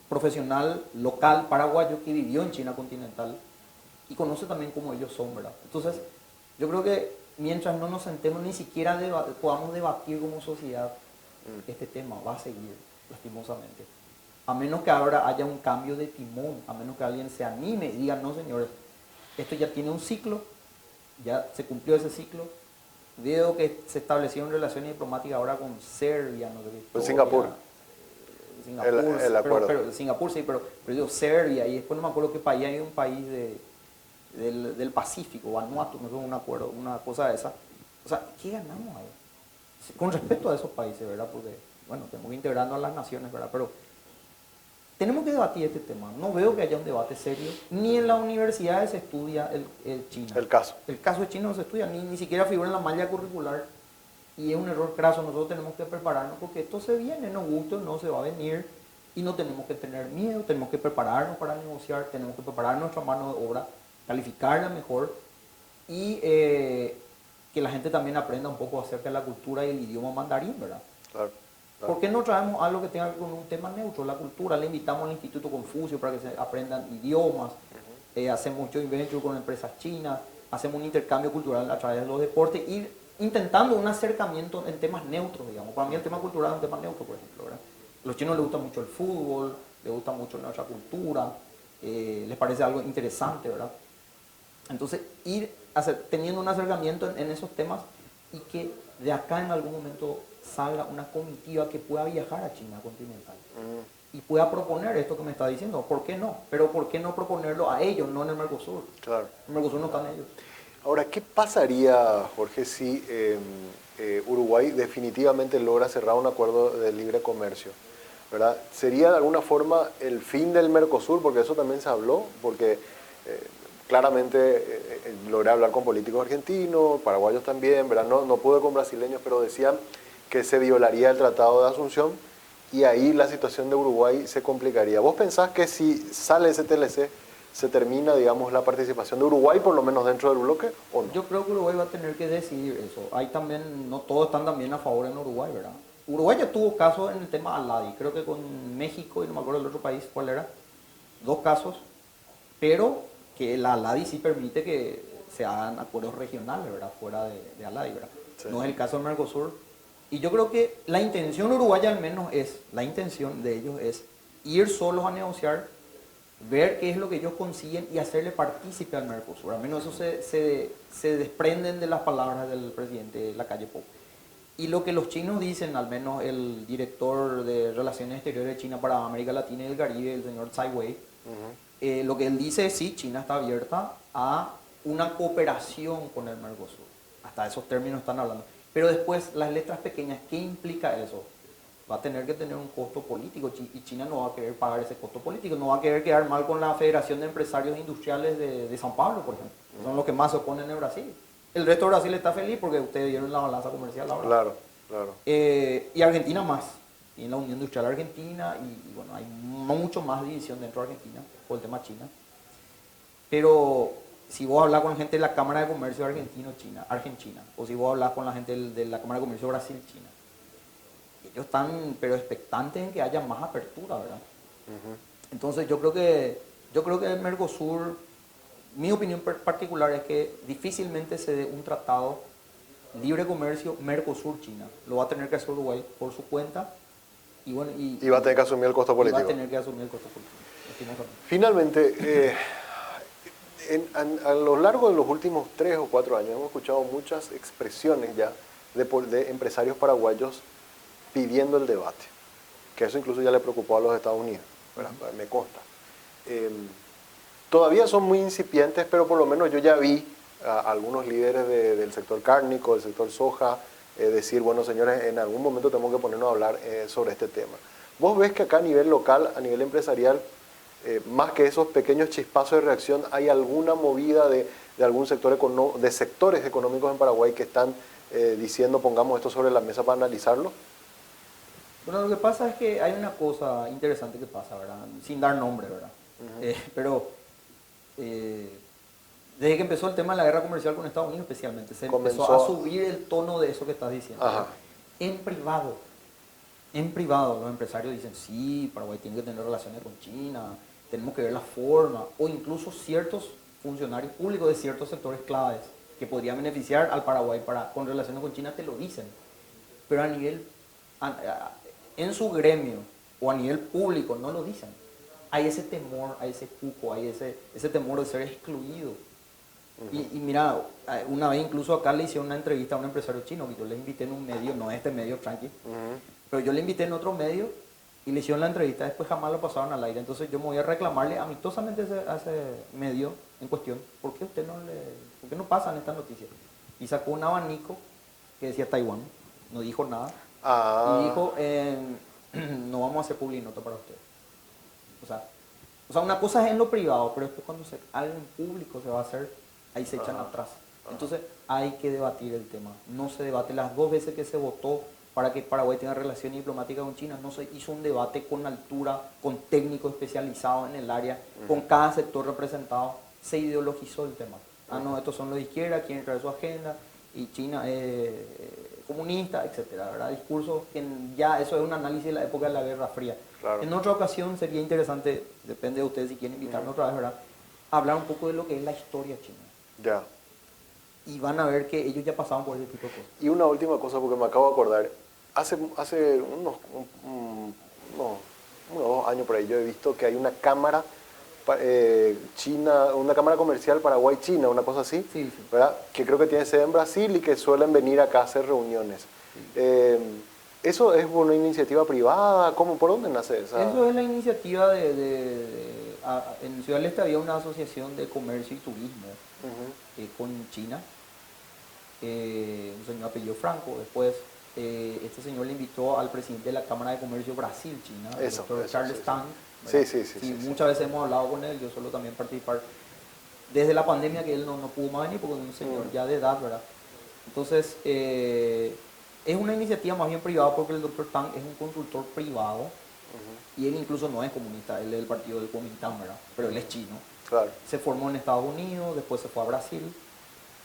profesional local paraguayo que vivió en China continental y conoce también cómo ellos son, ¿verdad? Entonces, yo creo que mientras no nos sentemos ni siquiera podamos debatir como sociedad, este tema va a seguir, lastimosamente. A menos que ahora haya un cambio de timón, a menos que alguien se anime y diga, no señores, esto ya tiene un ciclo, ya se cumplió ese ciclo. Veo que se establecieron relaciones diplomáticas ahora con Serbia, no sé qué. Con Singapur. El acuerdo. Pero Singapur sí, pero digo Serbia, y después no me acuerdo qué país, hay un país del Pacífico, Vanuatu, no sé, un acuerdo, una cosa de esa. O sea, ¿qué ganamos ahí? Con respecto a esos países, ¿verdad? Porque, bueno, tenemos que integrarnos a las naciones, ¿verdad? Pero tenemos que debatir este tema. No veo que haya un debate serio. Ni en las universidades se estudia el China. El caso. El caso de China no se estudia, ni siquiera figura en la malla curricular. Y es un error craso. Nosotros tenemos que prepararnos porque esto se viene, nos gusta o no, se va a venir. Y no tenemos que tener miedo, tenemos que prepararnos para negociar, tenemos que preparar nuestra mano de obra, calificarla mejor y que la gente también aprenda un poco acerca de la cultura y el idioma mandarín, ¿verdad? Claro. ¿Por qué no traemos algo que tenga que ver con un tema neutro, la cultura? Le invitamos al Instituto Confucio para que se aprendan idiomas, hacemos joint venture con empresas chinas, hacemos un intercambio cultural a través de los deportes, ir intentando un acercamiento en temas neutros, digamos. Para mí el tema cultural es un tema neutro, por ejemplo, ¿verdad? A los chinos les gusta mucho el fútbol, les gusta mucho nuestra cultura, les parece algo interesante, ¿verdad? Entonces, teniendo un acercamiento en esos temas y que de acá en algún momento salga una comitiva que pueda viajar a China continental y pueda proponer esto que me está diciendo. ¿Por qué no? Pero ¿por qué no proponerlo a ellos, no en el Mercosur? Claro. En el Mercosur no están ellos. Ahora, ¿qué pasaría, Jorge, si Uruguay definitivamente logra cerrar un acuerdo de libre comercio? ¿Verdad? ¿Sería de alguna forma el fin del Mercosur? Porque eso también se habló, porque Claramente logré hablar con políticos argentinos, paraguayos también, ¿verdad? No pude con brasileños, pero decían que se violaría el Tratado de Asunción y ahí la situación de Uruguay se complicaría. ¿Vos pensás que si sale ese TLC se termina, digamos, la participación de Uruguay, por lo menos dentro del bloque, o no? Yo creo que Uruguay va a tener que decidir eso. Hay también, no todos están también a favor en Uruguay, ¿verdad? Uruguay ya tuvo casos en el tema Aladi, creo que con México y no me acuerdo el otro país, ¿cuál era? 2 casos, pero que la Aladi sí permite que se hagan acuerdos regionales, ¿verdad? Fuera de Aladi, ¿verdad? Sí. No es el caso de Mercosur. Y yo creo que la intención uruguaya al menos la intención de ellos es ir solos a negociar, ver qué es lo que ellos consiguen y hacerle partícipe al Mercosur. Al menos eso se desprenden de las palabras del presidente Lacalle Pou. Y lo que los chinos dicen, al menos el director de Relaciones Exteriores de China para América Latina y el Caribe, el señor Tsai Wei, lo que él dice es sí, China está abierta a una cooperación con el Mercosur. Hasta esos términos están hablando. Pero después, las letras pequeñas, ¿qué implica eso? Va a tener que tener un costo político y China no va a querer pagar ese costo político, no va a querer quedar mal con la Federación de Empresarios Industriales de San Pablo, por ejemplo. Son los que más se oponen en Brasil. El resto de Brasil está feliz porque ustedes dieron la balanza comercial ahora. Claro, claro. Y Argentina más. Y en la Unión Industrial Argentina, y bueno, hay mucho más división dentro de Argentina por el tema China. Pero si vos hablas con la gente de la Cámara de Comercio Argentina, o si vos hablas con la gente de la Cámara de Comercio Brasil-China, ellos están pero expectantes en que haya más apertura, ¿verdad? Entonces yo creo que el Mercosur, mi opinión particular es que difícilmente se dé un tratado libre comercio Mercosur-China. Lo va a tener que hacer Uruguay por su cuenta y bueno, y va a tener que asumir el costo político. Va a tener que asumir el costo político. Finalmente, a lo largo de los últimos 3 o 4 años hemos escuchado muchas expresiones ya de empresarios paraguayos pidiendo el debate, que eso incluso ya le preocupó a los Estados Unidos, me consta. Todavía son muy incipientes, pero por lo menos yo ya vi a algunos líderes del sector cárnico, del sector soja, decir, bueno señores, en algún momento tenemos que ponernos a hablar sobre este tema. ¿Vos ves que acá a nivel local, a nivel empresarial, más que esos pequeños chispazos de reacción, hay alguna movida de algún sector de sectores económicos en Paraguay que están diciendo pongamos esto sobre la mesa para analizarlo? Bueno, lo que pasa es que hay una cosa interesante que pasa, ¿verdad? Sin dar nombre, ¿verdad? Pero desde que empezó el tema de la guerra comercial con Estados Unidos especialmente, se empezó a subir el tono de eso que estás diciendo. En privado los empresarios dicen, sí, Paraguay tiene que tener relaciones con China, tenemos que ver la forma, o incluso ciertos funcionarios públicos de ciertos sectores claves que podrían beneficiar al Paraguay con relaciones con China te lo dicen. Pero a nivel, en su gremio o a nivel público no lo dicen. Hay ese temor, hay ese cuco, hay ese temor de ser excluido. Y mira, una vez incluso acá le hicieron una entrevista a un empresario chino, que yo le invité en un medio, no este medio, tranqui, pero yo le invité en otro medio y le hicieron la entrevista, después jamás lo pasaron al aire. Entonces yo me voy a reclamarle amistosamente a ese medio en cuestión, ¿por qué no pasan estas noticias? Y sacó un abanico que decía Taiwán, no dijo nada, y dijo, no vamos a hacer publinota para usted. O sea, una cosa es en lo privado, pero después cuando algo en público se va a hacer, ahí se echan atrás. Entonces hay que debatir el tema. No se debate. Las 2 veces que se votó para que Paraguay tenga relaciones diplomáticas con China, no se hizo un debate con altura, con técnicos especializados en el área, con cada sector representado. Se ideologizó el tema. No, estos son los de izquierda, quieren traer su agenda, y China es comunista, etcétera, ¿verdad? Discurso que ya eso es un análisis de la época de la Guerra Fría. Claro. En otra ocasión sería interesante, depende de ustedes si quieren invitarme otra vez, ¿verdad? Hablar un poco de lo que es la historia china. Ya. Y van a ver que ellos ya pasaban por ese tipo de cosas. Y una última cosa, porque me acabo de acordar. Hace unos 2 años por ahí yo he visto que hay una cámara China, una cámara comercial Paraguay-China, una cosa así, sí. ¿Verdad? Que creo que tiene sede en Brasil y que suelen venir acá a hacer reuniones. Sí. ¿Eso es una iniciativa privada? ¿Por dónde nace esa? Eso es la iniciativa en Ciudad del Este había una asociación de comercio y turismo con China, un señor apellido Franco. Después este señor le invitó al presidente de la Cámara de Comercio Brasil-China, el doctor Charles Tang. Sí, muchas veces hemos hablado con él, yo suelo también participar. desde la pandemia que él no pudo más venir porque es un señor ya de edad, ¿verdad? Entonces, es una iniciativa más bien privada porque el Dr. Tang es un consultor privado y él incluso no es comunista, él es del partido del Kuomintang, ¿verdad? Pero él es chino. Claro. Se formó en Estados Unidos, después se fue a Brasil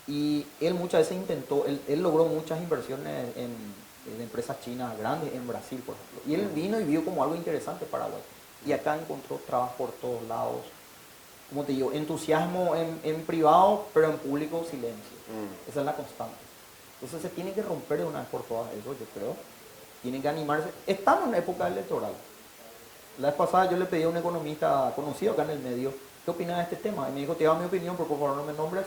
y él muchas veces intentó, él logró muchas inversiones en empresas chinas grandes en Brasil, por ejemplo. Y él vino y vio como algo interesante Paraguay. Y acá encontró trabas por todos lados. Como te digo, entusiasmo en privado, pero en público silencio. Esa es la constante. Entonces se tiene que romper de una vez por todas eso, yo creo. Tienen que animarse. Estamos en época electoral. La vez pasada yo le pedí a un economista conocido acá en el medio, ¿qué opina de este tema? Y me dijo, te doy mi opinión, pero por favor no me nombres.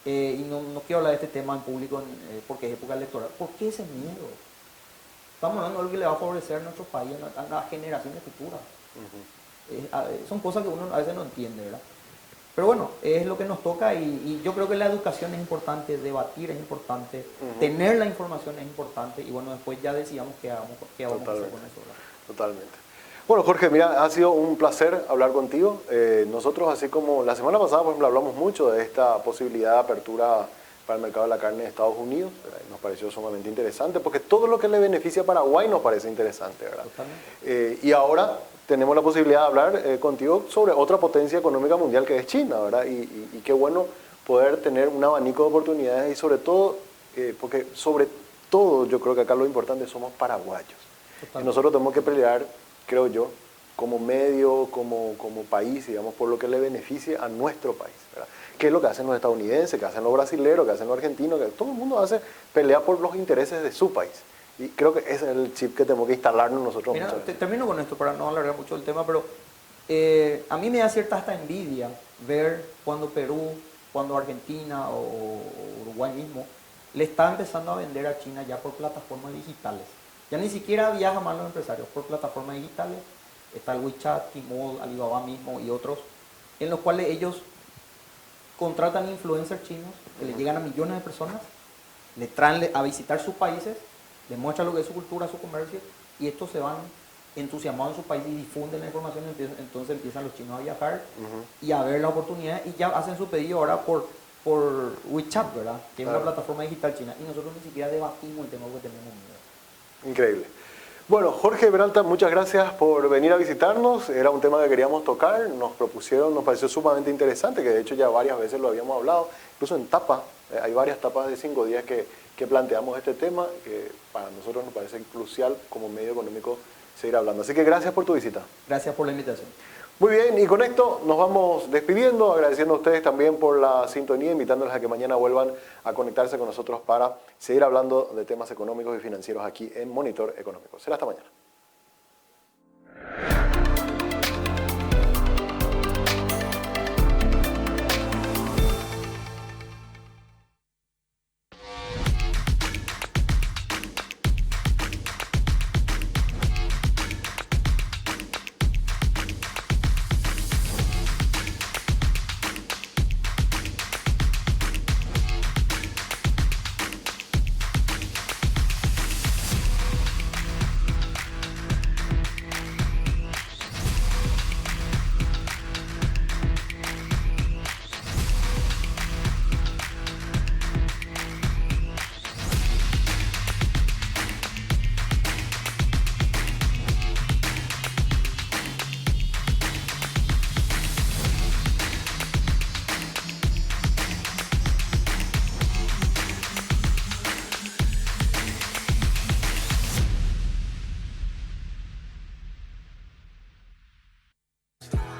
Y no quiero hablar de este tema en público porque es época electoral. ¿Por qué ese miedo? Estamos hablando de algo que le va a favorecer a nuestro país, a las generaciones futuras. Son cosas que uno a veces no entiende, ¿verdad? Pero bueno, es lo que nos toca y yo creo que la educación es importante, debatir es importante, tener la información es importante y bueno, después ya decidamos qué vamos a hacer con eso, ¿verdad? Totalmente. Bueno, Jorge, mira, ha sido un placer hablar contigo. Nosotros, así como la semana pasada, por ejemplo, hablamos mucho de esta posibilidad de apertura para el mercado de la carne de Estados Unidos, ¿verdad? Nos pareció sumamente interesante, porque todo lo que le beneficia a Paraguay nos parece interesante, ¿verdad? Y ahora tenemos la posibilidad de hablar contigo sobre otra potencia económica mundial que es China, ¿verdad? Y qué bueno poder tener un abanico de oportunidades y sobre todo, porque sobre todo yo creo que acá lo importante somos paraguayos. Y nosotros tenemos que pelear, creo yo, como medio, como país, digamos, por lo que le beneficie a nuestro país, ¿verdad? ¿Qué es lo que hacen los estadounidenses, que hacen los brasileños, que hacen los argentinos? Que todo el mundo hace pelea por los intereses de su país. Y creo que ese es el chip que tenemos que instalarnos nosotros. Mira, termino con esto para no alargar mucho el tema, pero a mí me da cierta hasta envidia ver cuando Perú, cuando Argentina o Uruguay mismo le está empezando a vender a China ya por plataformas digitales. Ya ni siquiera viajan más los empresarios por plataformas digitales. Está el WeChat, Tmall, Alibaba mismo y otros, en los cuales ellos contratan influencers chinos que le llegan a millones de personas, le traen a visitar sus países, les muestran lo que es su cultura, su comercio, y estos se van entusiasmados en su país y difunden la información, entonces empiezan los chinos a viajar y a ver la oportunidad y ya hacen su pedido ahora por WeChat, ¿verdad? Que es una plataforma digital china, y nosotros ni siquiera debatimos el tema porque tenemos miedo. Increíble. Bueno, Jorge Peralta, muchas gracias por venir a visitarnos. Era un tema que queríamos tocar, nos pareció sumamente interesante, que de hecho ya varias veces lo habíamos hablado, incluso en tapa, hay varias tapas de 5 días que planteamos este tema, que para nosotros nos parece crucial como medio económico seguir hablando. Así que gracias por tu visita. Gracias por la invitación. Muy bien, y con esto nos vamos despidiendo, agradeciendo a ustedes también por la sintonía, invitándoles a que mañana vuelvan a conectarse con nosotros para seguir hablando de temas económicos y financieros aquí en Monitor Económico. Será hasta mañana.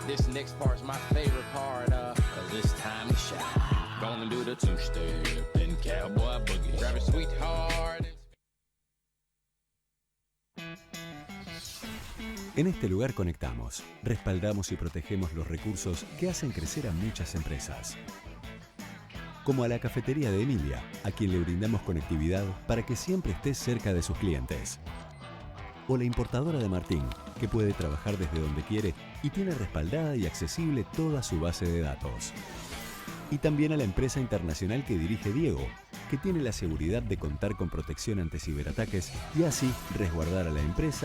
This next part's my favorite part, cause it's time to shine. Gonna do the two-step, then cowboy boogie. Grab a sweetheart. En este lugar conectamos, respaldamos y protegemos los recursos que hacen crecer a muchas empresas. Como a la cafetería de Emilia, a quien le brindamos conectividad para que siempre esté cerca de sus clientes. O la importadora de Martín, que puede trabajar desde donde quiere y tiene respaldada y accesible toda su base de datos. Y también a la empresa internacional que dirige Diego, que tiene la seguridad de contar con protección ante ciberataques y así resguardar a la empresa